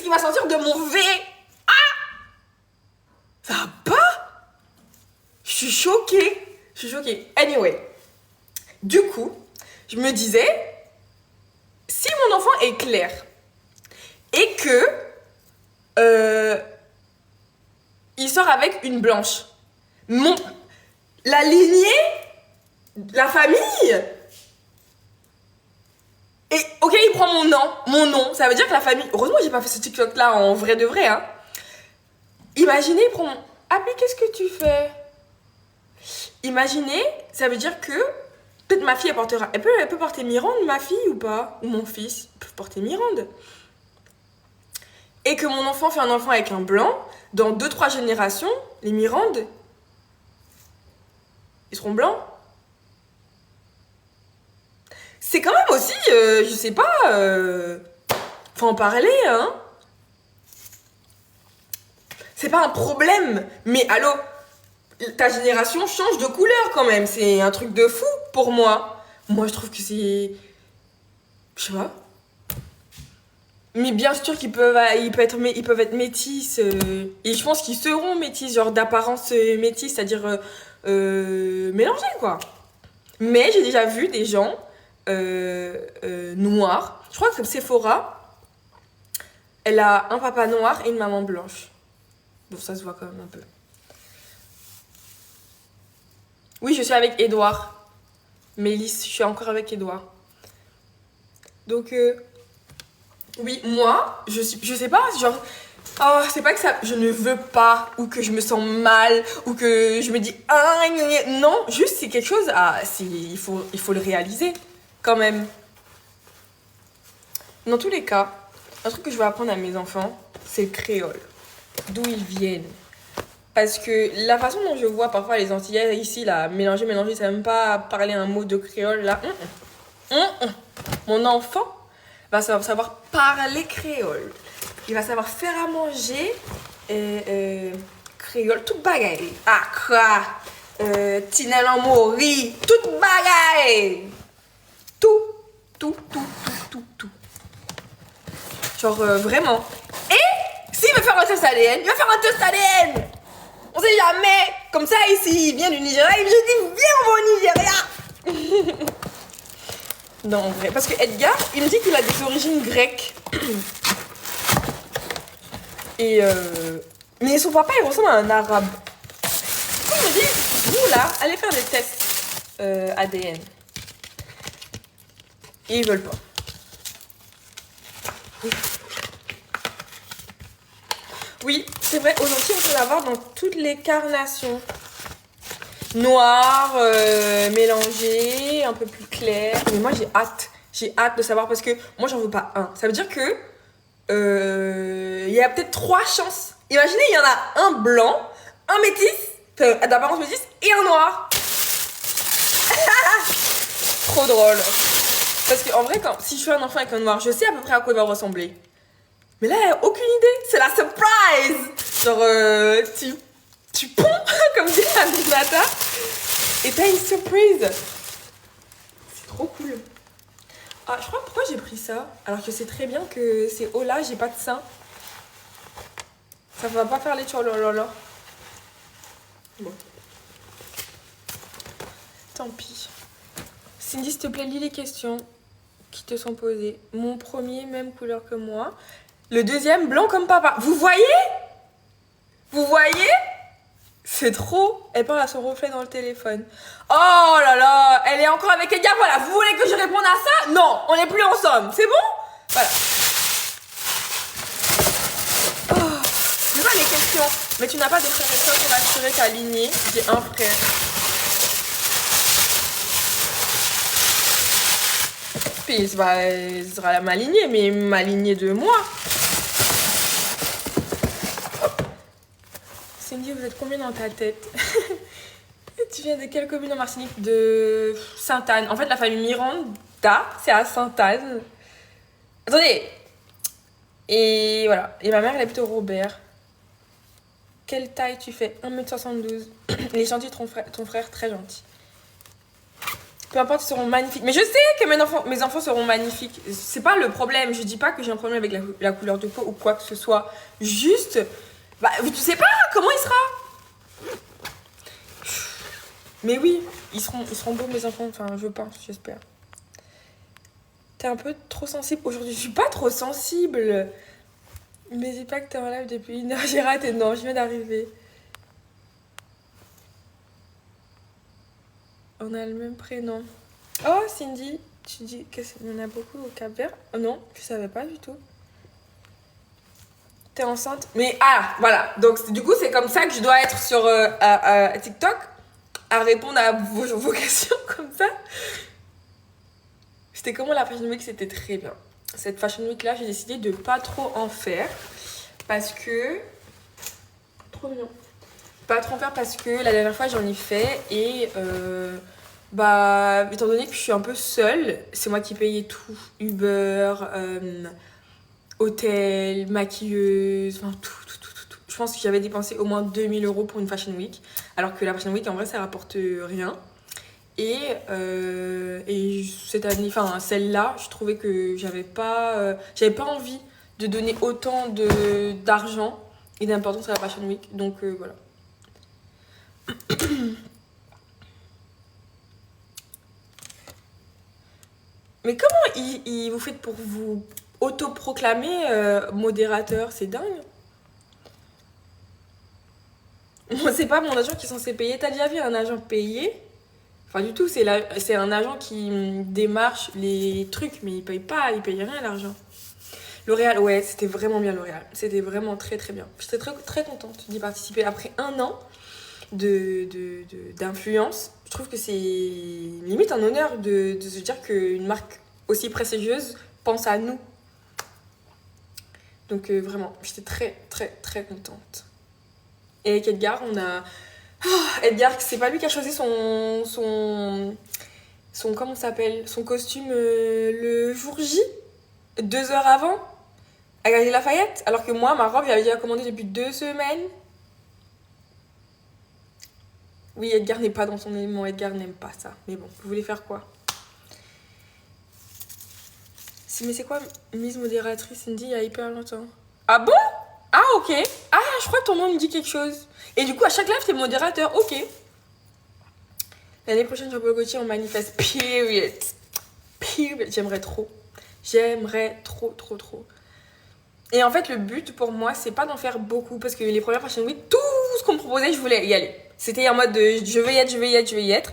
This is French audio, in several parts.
qui va sortir de mon V. Ah! Ça va pas? Je suis choquée. Anyway. Du coup, je me disais, si mon enfant est clair et que il sort avec une blanche, la lignée, la famille, et ok, il prend mon nom, ça veut dire que la famille, heureusement j'ai pas fait ce TikTok là en vrai de vrai, hein. Imaginez, il prend mon, ah mais qu'est-ce que tu fais? Imaginez, ça veut dire que peut-être ma fille, elle peut porter Mirande, ma fille, ou pas? Ou mon fils, ils peuvent porter Mirande. Et que mon enfant fait un enfant avec un blanc, dans 2-3 générations, les Mirandes, ils seront blancs. C'est quand même aussi, je sais pas, faut en parler, hein. C'est pas un problème, mais allô, ta génération change de couleur quand même, c'est un truc de fou pour moi. Moi je trouve que c'est... Je sais pas. Mais bien sûr qu'ils peuvent être métis, et je pense qu'ils seront métis, genre d'apparence métis, c'est-à-dire mélangés quoi. Mais j'ai déjà vu des gens noirs. Je crois que Sephora, elle a un papa noir et une maman blanche. Bon, ça se voit quand même un peu. Oui, je suis avec Edouard. Mélisse, je suis encore avec Edouard. Donc, oui, moi, je sais pas, genre, oh, c'est pas que ça, je ne veux pas, ou que je me sens mal, ou que je me dis, ah, non, juste c'est quelque chose, il faut le réaliser, quand même. Dans tous les cas, un truc que je veux apprendre à mes enfants, c'est le créole, d'où ils viennent. Parce que la façon dont je vois parfois les Antillais ici, là, mélanger, ça même pas parler un mot de créole, là. Mon enfant va savoir parler créole. Il va savoir faire à manger créole, toute bagaille. Accra, tinel en mori, toute bagaille. Tout. Genre vraiment. Et s'il veut faire un test ADN, il va faire un test ADN. On sait jamais. Comme ça, ici, il vient du Nigeria. Je dis, viens, on va au Nigeria. Non, en vrai. Parce que Edgar, il me dit qu'il a des origines grecques. Et mais son papa, il ressemble à un arabe. Du coup, il me dit, vous là, allez faire des tests ADN. Et ils veulent pas. Oui, c'est vrai, aujourd'hui, on peut l'avoir dans toutes les carnations. Noir, mélangé, un peu plus clair. Mais moi, j'ai hâte de savoir parce que moi, j'en veux pas un. Ça veut dire que il y a peut-être 3 chances. Imaginez, il y en a un blanc, un métis, d'apparence métisse, et un noir. Trop drôle. Parce qu'en vrai, si je fais un enfant avec un noir, je sais à peu près à quoi il va ressembler. Mais là, aucune idée. C'est la surprise. Genre, tu ponds, comme dit Aminata, et t'as une surprise. C'est trop cool. Ah, je crois pourquoi j'ai pris ça, alors que c'est très bien que c'est oh là, j'ai pas de sein. Ça va pas faire les tcholololo. Bon. Tant pis. Cindy, s'il te plaît, lis les questions qui te sont posées. Mon premier, même couleur que moi. Le deuxième, blanc comme papa. Vous voyez? C'est trop. Elle parle à son reflet dans le téléphone. Oh là là, elle est encore avec Edgar. Voilà, vous voulez que je réponde à ça? Non, on n'est plus ensemble. C'est bon? Voilà. Oh, c'est pas les questions. Mais tu n'as pas de frère et soeur pour assurer ta lignée. J'ai un frère. Puis il sera ma lignée, mais ma lignée de moi. Cindy, vous êtes combien dans ta tête? Tu viens de quelle commune en Martinique? De Sainte-Anne. En fait, la famille Miranda, c'est à Sainte-Anne. Attendez. Et voilà. Et ma mère, elle habite au Robert. Quelle taille tu fais? 1m72. Il est gentil, ton frère, très gentil. Peu importe, ils seront magnifiques. Mais je sais que mes enfants seront magnifiques. C'est pas le problème. Je dis pas que j'ai un problème avec la couleur de peau ou quoi que ce soit. Juste, bah, tu sais pas comment il sera. Mais oui, ils seront beaux, mes enfants. Enfin, je pense, j'espère. T'es un peu trop sensible aujourd'hui. Je suis pas trop sensible. Mais dis pas que t'es en live depuis une heure. J'ai raté. Non, je viens d'arriver. On a le même prénom. Oh, Cindy, tu dis qu'il y en a beaucoup au Cap-Vert? Oh, non, je savais pas du tout. T'es enceinte? Mais ah, voilà. Donc, du coup, c'est comme ça que je dois être sur TikTok, à répondre à vos questions comme ça. C'était comment la Fashion Week? C'était très bien. Cette Fashion Week là, j'ai décidé de pas trop en faire parce que trop mignon. Pas trop en faire parce que la dernière fois j'en ai fait et bah étant donné que je suis un peu seule, c'est moi qui payais tout, Uber, hôtel, maquilleuse, enfin tout. Je pense que j'avais dépensé au moins 2000 € pour une Fashion Week, alors que la Fashion Week en vrai ça rapporte rien. Et cette année, enfin celle-là, je trouvais que j'avais pas envie de donner autant d'argent et d'importance à la Fashion Week. Donc voilà. Mais comment vous faites pour vous autoproclamer modérateur? C'est dingue. Moi, c'est pas mon agent qui est censé payer. T'as déjà vu un agent payer? Enfin, du tout, c'est un agent qui démarche les trucs, mais il paye pas, il paye rien l'argent. L'Oréal, ouais, c'était vraiment bien L'Oréal. C'était vraiment très très bien. J'étais très, très contente d'y participer. Après un an d'influence, je trouve que c'est limite un honneur de se dire qu'une marque aussi prestigieuse pense à nous. Donc vraiment, j'étais très très très contente. Et avec Edgar, on a... Oh, Edgar, c'est pas lui qui a choisi son comment ça s'appelle, son costume le jour J, 2 heures avant, à Galeries Lafayette, alors que moi, ma robe, j'avais déjà commandé depuis 2 semaines. Oui, Edgar n'est pas dans son élément, Edgar n'aime pas ça. Mais bon, vous voulez faire quoi? Mais c'est quoi Miss Modératrice Cindy il y a hyper longtemps? Ah bon? Ah ok. Ah, je crois que ton nom me dit quelque chose. Et du coup, à chaque live, t'es modérateur. Ok. L'année prochaine, Jean-Paul Gaultier, on manifeste. Period. J'aimerais trop. J'aimerais trop, trop, trop. Et en fait, le but pour moi, c'est pas d'en faire beaucoup. Parce que les premières Fashion Week, tout ce qu'on me proposait, je voulais y aller. C'était en mode de je vais y être.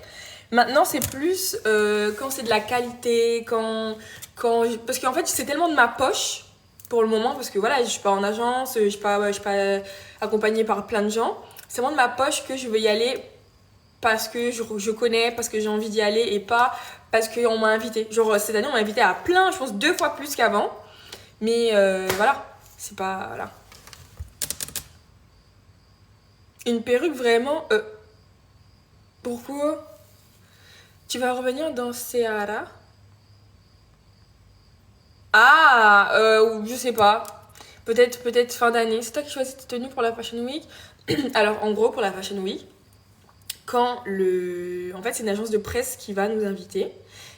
Maintenant, c'est plus quand c'est de la qualité, parce qu'en fait, c'est tellement de ma poche pour le moment, parce que voilà, je suis pas en agence, je suis pas accompagnée par plein de gens. C'est vraiment de ma poche que je veux y aller parce que je connais, parce que j'ai envie d'y aller et pas parce qu'on m'a invité. Genre, cette année, on m'a invité à plein, je pense 2 fois plus qu'avant. Mais voilà, c'est pas... Voilà. Une perruque, vraiment... Pourquoi? Tu vas revenir dans Seara? Ah, je sais pas. Peut-être fin d'année. C'est toi qui choisis tes tenues pour la Fashion Week. Alors, en gros, pour la Fashion Week, en fait, c'est une agence de presse qui va nous inviter.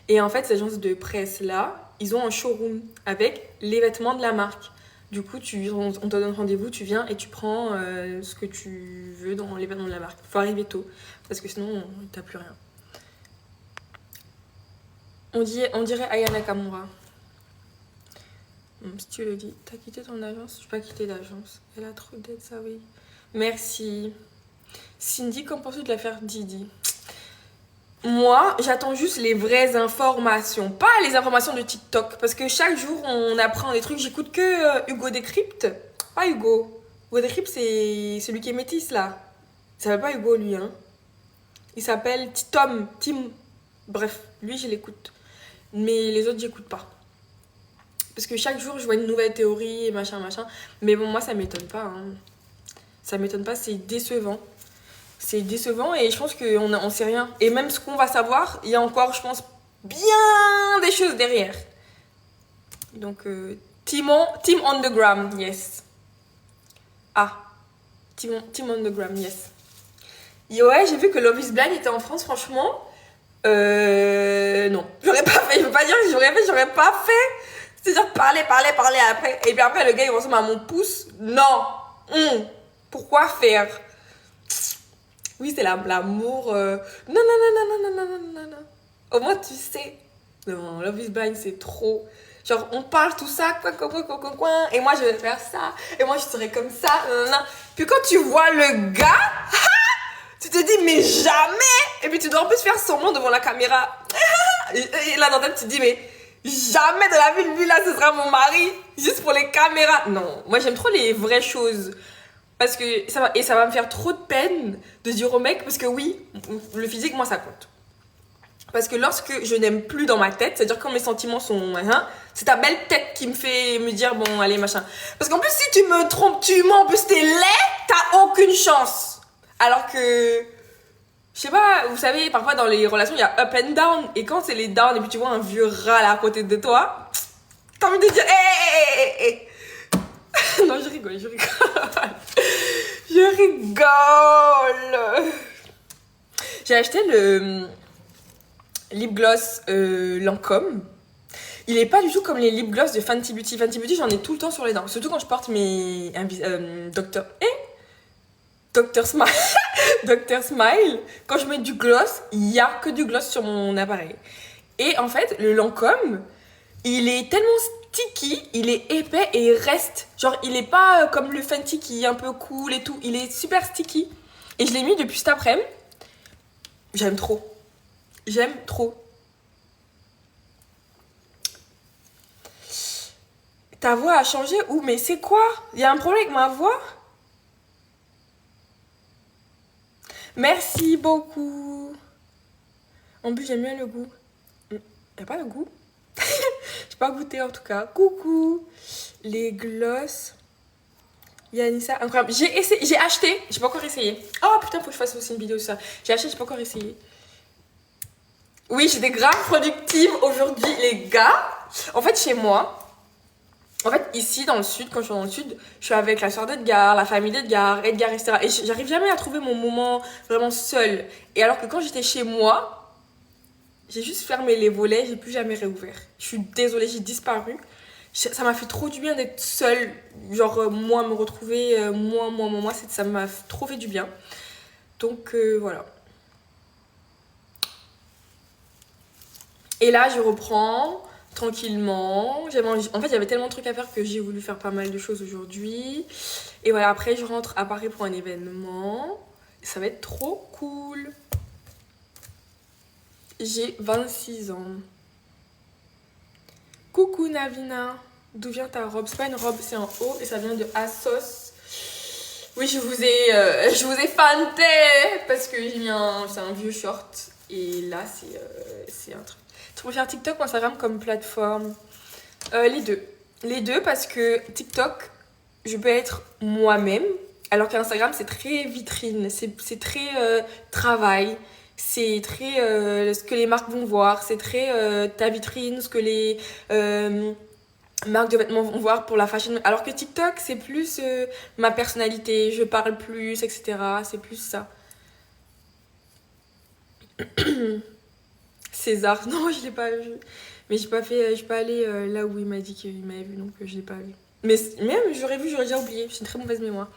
Et en fait, cette agence de presse-là, ils ont un showroom avec les vêtements de la marque. Du coup, on te donne rendez-vous, tu viens et tu prends ce que tu veux dans les vêtements de la marque. Faut arriver tôt, parce que sinon, t'as plus rien. On dirait Aya Nakamura. Si tu le dis, t'as quitté ton agence? Je n'ai pas quitté d'agence. Elle a trop d'aide, ça oui. Merci. Cindy, qu'en penses-tu de l'affaire Didi? Moi, j'attends juste les vraies informations, pas les informations de TikTok. Parce que chaque jour, on apprend des trucs. J'écoute que Hugo Décrypte. Pas Hugo. Hugo Décrypte, c'est celui qui est métis, là. Il s'appelle pas Hugo, lui, hein. Il s'appelle Tim. Bref, lui, je l'écoute. Mais les autres, j'écoute pas. Parce que chaque jour, je vois une nouvelle théorie et machin. Mais bon, moi, ça m'étonne pas. Hein. Ça m'étonne pas, c'est décevant. C'est décevant et je pense qu'on sait rien. Et même ce qu'on va savoir, il y a encore, je pense, bien des choses derrière. Donc, Team on the gram, yes. Ah, Team on the gram, yes. Et ouais, j'ai vu que Love is Blind était en France, franchement. Non, j'aurais pas fait. Je veux pas dire que j'aurais pas fait. C'est-à-dire parler après. Et puis après, le gars, il ressemble à mon pouce. Non. Pourquoi faire? Oui, c'est l'amour. Non. Au moins, tu sais. Non, Love is Blind, c'est trop. Genre, on parle tout ça, et moi, je vais faire ça, et moi, je serai comme ça, nanana. Puis quand tu vois le gars, tu te dis, mais jamais. Et puis tu dois en plus faire semblant devant la caméra. Et là, dans ta tête, tu te dis, mais jamais de la vie, lui, là, ce sera mon mari, juste pour les caméras. Non, moi, j'aime trop les vraies choses. Parce que ça va me faire trop de peine de dire au mec, parce que oui, le physique, moi, ça compte. Parce que lorsque je n'aime plus dans ma tête, c'est-à-dire quand mes sentiments sont... c'est ta belle tête qui me fait me dire, bon, allez, machin. Parce qu'en plus, si tu me trompes, tu mens, en plus t'es laid, t'as aucune chance. Alors que... Je sais pas, vous savez, parfois dans les relations, il y a up and down. Et quand c'est les down et puis tu vois un vieux rat là à côté de toi, t'as envie de dire, hé. Non, je rigole. Je rigole. J'ai acheté le lip gloss Lancôme. Il est pas du tout comme les lip gloss de Fenty Beauty. Fenty Beauty, j'en ai tout le temps sur les dents. Surtout quand je porte mes Dr. Smile. Dr. Smile. Quand je mets du gloss, il y a que du gloss sur mon appareil. Et en fait, le Lancôme, il est tellement sticky, il est épais et il reste. Genre, il est pas comme le Fenty qui est un peu cool et tout. Il est super sticky. Et je l'ai mis depuis cet après-midi. J'aime trop. Ta voix a changé? Ou mais c'est quoi? Il y a un problème avec ma voix? Merci beaucoup. En plus, j'aime bien le goût. Y'a pas le goût? J'ai pas goûté en tout cas. Coucou. Les gloss. Yanissa, incroyable. J'ai acheté, j'ai pas encore essayé. Oh putain, faut que je fasse aussi une vidéo sur ça. J'ai acheté, j'ai pas encore essayé. Oui, j'étais grave productive aujourd'hui, les gars. En fait, chez moi, ici dans le sud, quand je suis dans le sud, je suis avec la soeur d'Edgar, la famille d'Edgar, etc. Et j'arrive jamais à trouver mon moment vraiment seule. Et alors que quand j'étais chez moi, j'ai juste fermé les volets, j'ai plus jamais réouvert. Je suis désolée, j'ai disparu. Ça m'a fait trop du bien d'être seule. Genre, moi, me retrouver, moi, ça m'a trop fait du bien. Donc, voilà. Et là, je reprends tranquillement. En fait, j'avais tellement de trucs à faire que j'ai voulu faire pas mal de choses aujourd'hui. Et voilà, après, je rentre à Paris pour un événement. Ça va être trop cool. J'ai 26 ans. Coucou Navina. D'où vient ta robe? C'est pas une robe, c'est un haut et ça vient de Assos. Oui, je vous ai fanté parce que j'ai mis c'est un vieux short. Et là, c'est un truc. Tu préfères TikTok ou Instagram comme plateforme? Les deux. Les deux parce que TikTok, je peux être moi-même. Alors qu'Instagram, c'est très vitrine. C'est très travail. C'est très ce que les marques vont voir. C'est très ta vitrine, ce que les marques de vêtements vont voir pour la fashion. Alors que TikTok, c'est plus ma personnalité. Je parle plus, etc. C'est plus ça. César, non, je l'ai pas vu. Mais je suis pas allée là où il m'a dit qu'il m'avait vu, donc je l'ai pas vu. Mais même j'aurais déjà oublié. J'ai une très mauvaise mémoire.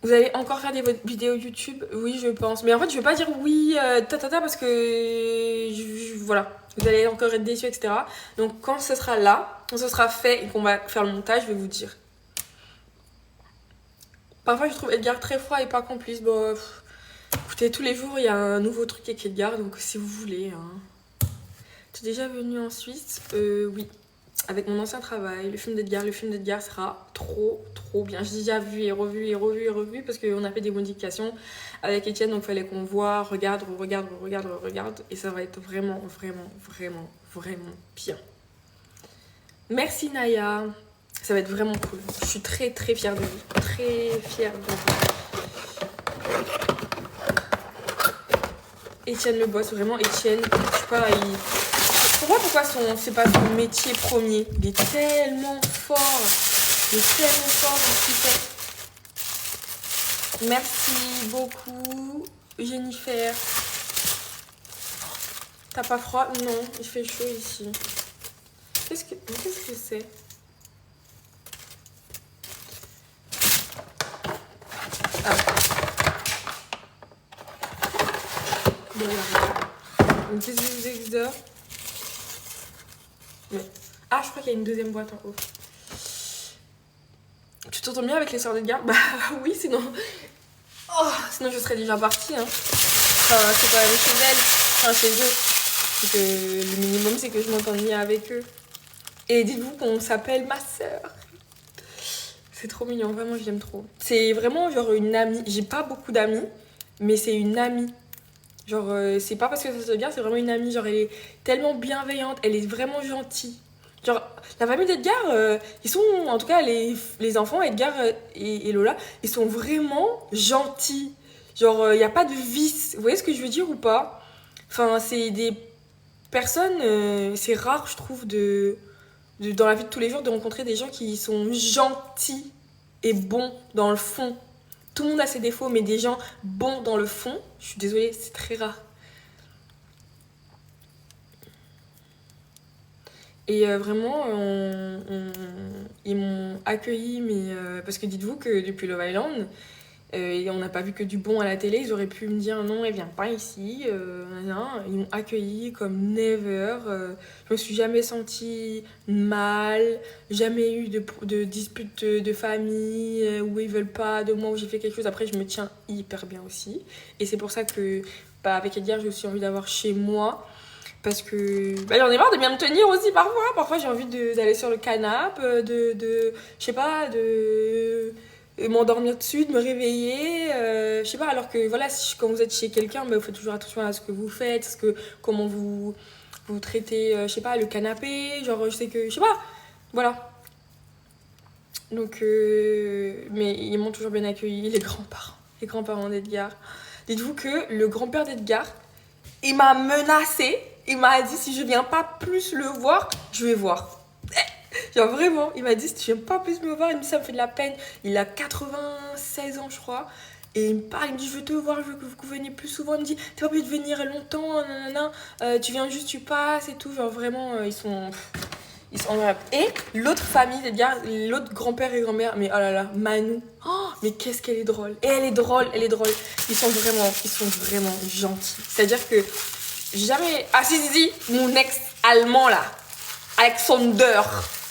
Vous allez encore faire des vidéos YouTube? Oui, je pense. Mais en fait, je vais pas dire oui, parce que voilà, vous allez encore être déçus, etc. Donc quand ce sera là, quand ce sera fait et qu'on va faire le montage, je vais vous dire. Parfois, je trouve Edgar très froid et pas complice. Bon, écoutez, tous les jours, il y a un nouveau truc avec Edgar, donc si vous voulez. Tu es déjà venu en Suisse? Oui. Avec mon ancien travail, le film d'Edgar sera trop bien. J'ai déjà vu et revu parce qu'on a fait des modifications avec Etienne, donc il fallait qu'on voit, regarde. Et ça va être vraiment bien. Merci Naya. Ça va être vraiment cool. Je suis très fière de vous. Très fière de vous. Etienne le boss, vraiment Etienne, je sais pas, pourquoi c'est pas son métier premier? Il est tellement fort dans ce qu'il fait. Merci beaucoup Jennifer. T'as pas froid? Non, il fait chaud ici. Qu'est-ce que c'est? Ah. Bon, une petite musique d'heure. Mais... Ah, je crois qu'il y a une deuxième boîte en haut. Tu t'entends bien avec les sœurs d'Edgar? Bah oui, sinon... Oh, sinon je serais déjà partie. Hein. Enfin, c'est quand même chez elle. Enfin, chez eux. Donc, le minimum, c'est que je m'entende bien avec eux. Et dites-vous qu'on s'appelle ma sœur. C'est trop mignon, vraiment, je l'aime trop. C'est vraiment genre une amie. J'ai pas beaucoup d'amis, mais c'est une amie. Genre, c'est pas parce que ça se bien, c'est vraiment une amie. Genre, elle est tellement bienveillante, elle est vraiment gentille. Genre, la famille d'Edgar, ils sont, en tout cas, les enfants, Edgar et Lola, ils sont vraiment gentils. Genre, il n'y a pas de vice. Vous voyez ce que je veux dire ou pas? Enfin, c'est des personnes, c'est rare, je trouve, dans la vie de tous les jours, de rencontrer des gens qui sont gentils et bons dans le fond. Tout le monde a ses défauts, mais des gens bons dans le fond, je suis désolée, c'est très rare. Et vraiment, ils m'ont accueilli, mais parce que dites-vous que depuis Love Island, et on n'a pas vu que du bon à la télé, ils auraient pu me dire non, elle vient pas ici. Non, ils m'ont accueilli comme never. Je me suis jamais sentie mal, jamais eu de dispute de famille où ils veulent pas de moi, où j'ai fait quelque chose. Après, je me tiens hyper bien aussi. Et c'est pour ça que, bah, avec Edgar, j'ai aussi envie d'avoir chez moi. Parce que bah, j'en ai marre de bien me tenir aussi parfois. Parfois, j'ai envie d'aller sur le canapé, je sais pas, de m'endormir dessus, de me réveiller. Je sais pas, alors que voilà, quand vous êtes chez quelqu'un, bah, vous faites toujours attention à ce que vous faites, comment vous traitez, je sais pas, le canapé. Genre, je sais que, je sais pas, voilà. Donc, mais ils m'ont toujours bien accueilli, les grands-parents d'Edgar. Dites-vous que le grand-père d'Edgar, il m'a menacé. Il m'a dit si je viens pas plus le voir, je vais voir. Genre vraiment, il m'a dit si tu viens pas plus me voir, il me dit ça me fait de la peine. Il a 96 ans je crois. Et il me parle, il me dit je veux te voir, je veux que vous veniez plus souvent. Il me dit t'es pas obligé de venir longtemps, nanana. Tu viens juste, tu passes et tout. Genre vraiment, ils sont incroyables. Et l'autre famille, l'autre grand-père et grand-mère, mais oh là là, Manu. Oh, mais qu'est-ce qu'elle est drôle. Et elle est drôle. Ils sont vraiment gentils. C'est-à-dire que jamais... Ah si, mon ex allemand là, Alexander,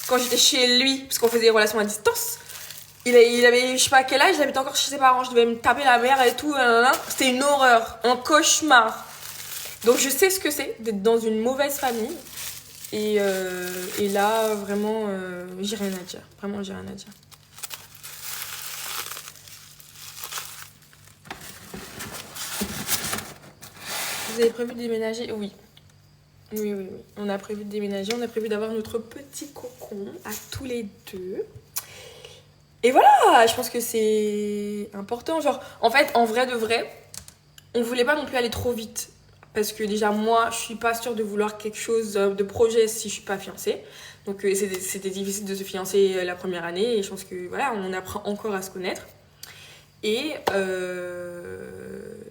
quand j'étais chez lui, parce qu'on faisait des relations à distance, il avait, je sais pas quel âge, il habitait encore chez ses parents, je devais me taper la mère et tout, c'était une horreur, un cauchemar. Donc je sais ce que c'est d'être dans une mauvaise famille. Et là, vraiment, j'ai rien à dire. Vraiment, j'ai rien à dire. Vous avez prévu de déménager? Oui. Oui. On a prévu de déménager. On a prévu d'avoir notre petit cocon à tous les deux. Et voilà, je pense que c'est important. Genre, en fait, en vrai de vrai, on voulait pas non plus aller trop vite. Parce que déjà, moi, je suis pas sûre de vouloir quelque chose de projet si je suis pas fiancée. Donc, c'était difficile de se fiancer la première année. Et je pense que, voilà, on apprend encore à se connaître. Et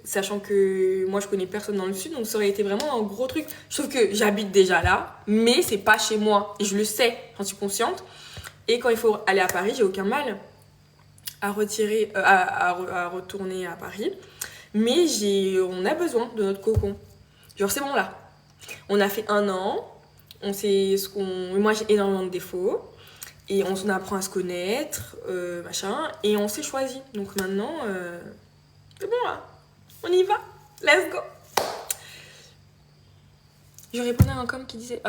sachant que moi, je connais personne dans le sud, donc ça aurait été vraiment un gros truc. Je trouve que j'habite déjà là, mais c'est pas chez moi. Et je le sais, j'en suis consciente. Et quand il faut aller à Paris, j'ai aucun mal à retourner à Paris. Mais on a besoin de notre cocon. Genre, c'est bon là. On a fait 1 an. Moi, j'ai énormément de défauts. Et on apprend à se connaître, machin. Et on s'est choisi. Donc maintenant, c'est bon là. On y va. Let's go. Je répondais à un com qui disait...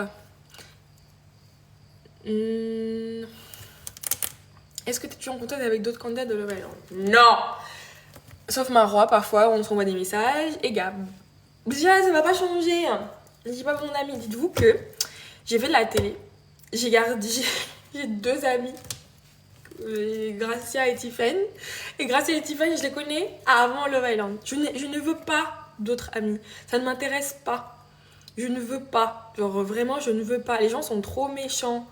Est-ce que tu es toujours en contact avec d'autres candidats de Love Island? Non. Sauf Marois, parfois, on s'envoie des messages. Et Gab. Déjà, ça va pas changer. Je dis pas mon ami. Dites-vous que j'ai fait de la télé. J'ai 2 amis. Gracia et Tiffany. Et Gracia et Tiffany, je les connais avant Love Island. Je ne veux pas d'autres amis. Ça ne m'intéresse pas. Je ne veux pas. Genre, vraiment, je ne veux pas. Les gens sont trop méchants.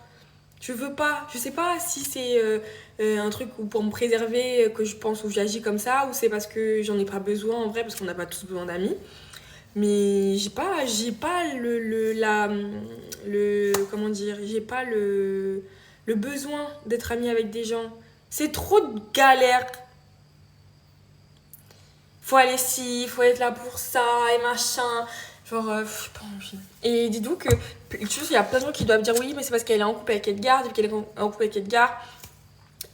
Je veux pas. Je sais pas si c'est un truc pour me préserver que je pense ou j'agis comme ça, ou c'est parce que j'en ai pas besoin en vrai, parce qu'on n'a pas tous besoin d'amis. Mais j'ai pas comment dire, j'ai pas le besoin d'être amie avec des gens. C'est trop de galère. Faut aller ici, faut être là pour ça et machin. Genre, j'ai pas envie. Et dites-vous que, il y a plein de gens qui doivent dire oui, mais c'est parce qu'elle est en couple avec Edgar. Depuis qu'elle est en couple avec Edgar,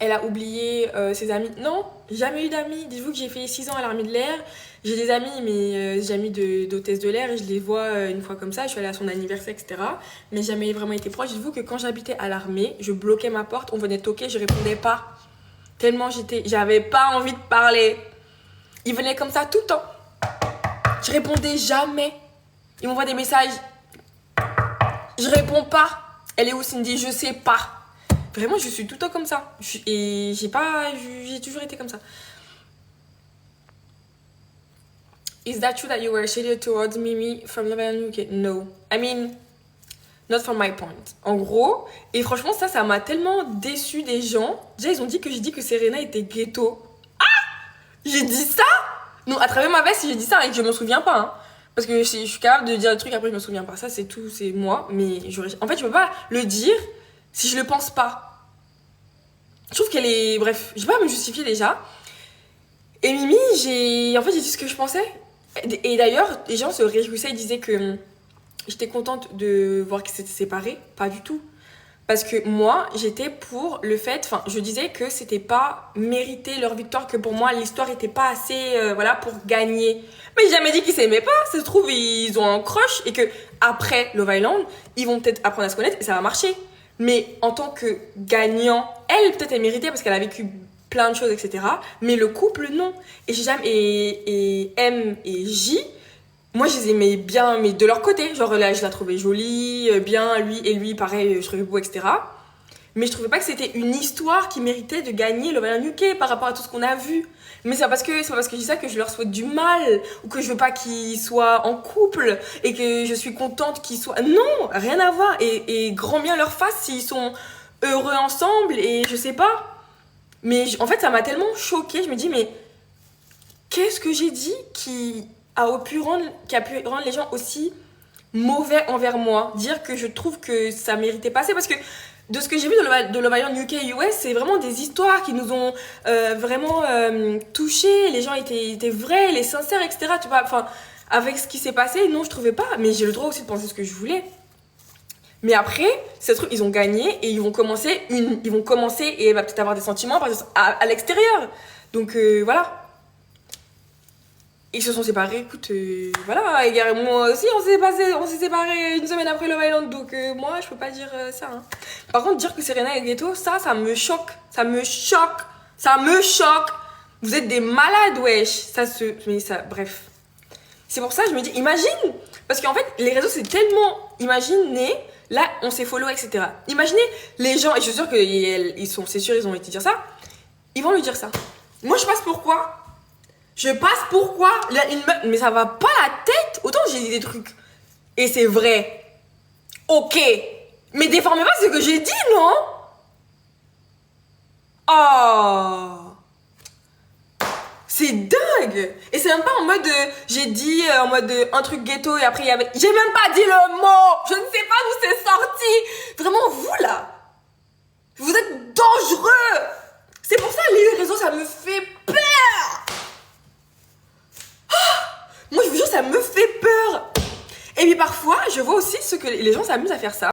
elle a oublié ses amis. Non, jamais eu d'amis. Dites-vous que j'ai fait 6 ans à l'armée de l'air. J'ai des amis, mais des amis d'hôtesse de l'air. Et je les vois une fois comme ça. Je suis allée à son anniversaire, etc. Mais jamais vraiment été proche. Dites-vous que quand j'habitais à l'armée, je bloquais ma porte. On venait toquer, je répondais pas. Tellement j'avais pas envie de parler. Ils venaient comme ça tout le temps. Je répondais jamais. Ils m'envoient des messages. Je réponds pas. Elle est où Cindy? Je sais pas. Vraiment, je suis tout le temps comme ça. Et j'ai toujours été comme ça. Is that true that you were shaded towards Mimi from Love Island UK? No. I mean, not from my point. En gros, et franchement, ça m'a tellement déçu des gens. Déjà, ils ont dit que j'ai dit que Serena était ghetto. Ah! J'ai dit ça? Non, à travers ma veste, j'ai dit ça et que je me souviens pas. Hein. Parce que je suis capable de dire des trucs, après je me souviens pas. Ça, c'est tout, c'est moi. Mais en fait, je peux pas le dire si je le pense pas. Je trouve qu'elle est... Bref, je vais pas me justifier déjà. Et Mimi, j'ai dit ce que je pensais. Et d'ailleurs, les gens se réjouissaient, ils disaient que j'étais contente de voir qu'ils s'étaient séparés. Pas du tout. Parce que moi, j'étais pour le fait... Enfin, je disais que c'était pas mérité leur victoire, que pour moi, l'histoire était pas assez... voilà, pour gagner. Mais j'ai jamais dit qu'ils s'aimaient pas. Ça se trouve, ils ont un crush et que après Love Island, ils vont peut-être apprendre à se connaître et ça va marcher. Mais en tant que gagnant, elle, peut-être, elle méritait parce qu'elle a vécu plein de choses, etc. Mais le couple, non. Et et M et J... Moi, je les aimais bien, mais de leur côté. Genre, là, je la trouvais jolie, bien, lui, pareil, je trouvais beau, etc. Mais je trouvais pas que c'était une histoire qui méritait de gagner Love Island UK par rapport à tout ce qu'on a vu. Mais c'est pas parce que je dis ça que je leur souhaite du mal, ou que je veux pas qu'ils soient en couple, et que je suis contente qu'ils soient... Non, rien à voir. Et grand bien leur face s'ils sont heureux ensemble, et je sais pas. Mais en fait, ça m'a tellement choquée. Je me dis, mais qu'est-ce que j'ai dit qui a pu rendre les gens aussi mauvais envers moi, dire que je trouve que ça méritait pas assez, parce que de ce que j'ai vu de Love Island UK US, c'est vraiment des histoires qui nous ont vraiment touchés, les gens étaient vrais, les sincères, etc. Tu vois, enfin, avec ce qui s'est passé, non, je trouvais pas, mais j'ai le droit aussi de penser ce que je voulais. Mais après, ces trucs, ils ont gagné et ils vont commencer et elle va peut-être avoir des sentiments à l'extérieur. Donc voilà. Ils se sont séparés, écoute, voilà, et moi aussi on s'est séparés une semaine après Love Island, donc moi je peux pas dire ça. Hein. Par contre, dire que Serena est ghetto, ça me choque, ça me choque. Vous êtes des malades, wesh. Bref. C'est pour ça que je me dis, imagine, parce qu'en fait, les réseaux c'est tellement, imaginez, là on s'est follow, etc. Imaginez les gens, et je suis sûre c'est sûr, ils ont été dire ça, ils vont lui dire ça. Moi je passe pour quoi? Mais ça va pas la tête. Autant j'ai dit des trucs. Et c'est vrai. Ok. Mais déformez pas ce que j'ai dit, non? Oh. C'est dingue. Et c'est même pas en mode... j'ai dit en mode un truc ghetto et après il y avait... J'ai même pas dit le mot. Je ne sais pas d'où c'est sorti. Vraiment, vous là. Vous êtes dangereux. C'est pour ça les réseaux, ça me fait peur. Moi, je vous jure, ça me fait peur. Et puis parfois, je vois aussi que les gens s'amusent à faire ça.